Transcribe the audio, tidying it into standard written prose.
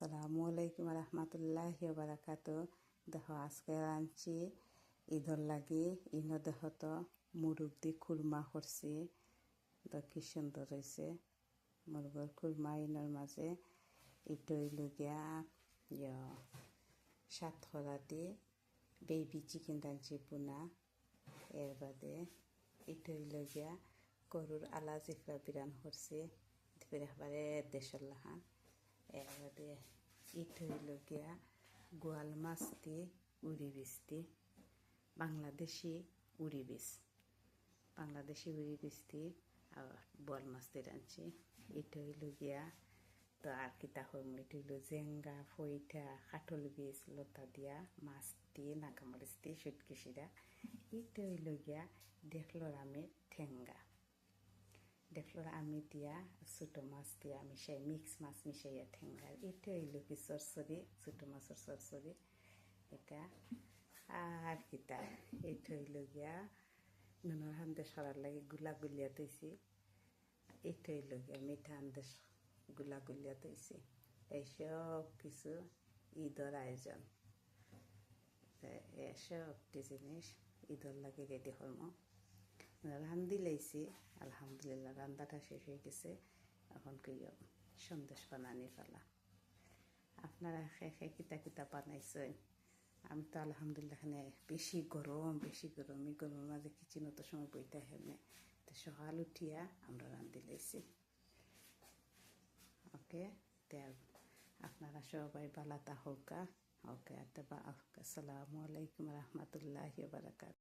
আসসালামু আলাইকুম রহমতুল্লাহি বারাকাত। দেখো আজকে রাঁধছি ঈদর লাগি ইনো দেখো তো মুরগ দি খুরমা করছি, তো কি সুন্দর হয়েছে মুরগর খুরমা। ইনোর মাঝে ইটই লুগিয়া সাতখরা দি বেবি চিকেন রাঁধছি পুনা। এর বাদে ইটই লুগিয়া গরুর আলা জিফরা বিরান করছি একবারে দেশের লাহান। এর বাদে ইট হইল গিয়া গোয়াল মাছ দিয়ে উড়ি বীজ দি বাংলাদেশি উড়ি বীজ দি আবার বোয়াল মাছ দিয়ে রাঁধছি। ইট হইল গিয়া তো আর কিতা হইম, ইট হইল জেঙ্গা ফইটা কাঠল বীজ লতা দিয়া মাছ দিয়ে নাগামরিচ দিয়ে সুটকিসিরা। ইট হইল গিয়া দেখলোর আমি ঠেঙ্গা আমি দিয়া ছোটো মাছ দিয়া মিশাই মিক্স মাছ মিশাইয়া ঠেঙ্গার। এটা হইল কি চরচরি, ছোটো মাছের চরচরি এটা। আর কিতা এটা হইল গিয়া নুনের হান্দেশ করার লাগে গুলা গুলিয়া তৈছি। এটা হইল গিয়া মিঠা হান্দেশ গুলা গুলিয়া তৈছি। এইসব কিছু ঈদর আয়োজন, এসবটি জিনিস ঈদর লাগে রেডি করম। রান্ধি লাইছি আলহামদুলিল্লাহ, রান্দাটা শেষ হয়ে গেছে। এখন কি সন্দেশ বানানি ফেলা। আপনারা খেয়ে কিতা কিতা বানাইছেন? আমি তো আলহামদুলিল্লাহ এখানে বেশি গরম এই গরমের মাঝে কিচেন তো সময় বইতে হেমনে, তো সকাল উঠিয়া আমরা রান্ধি লাইছি। ওকে, আপনারা সবাই বালাতা হোকা। ওকে, আসসালামু আলাইকুম রহমতুল্লাহি বারাকাতুহু।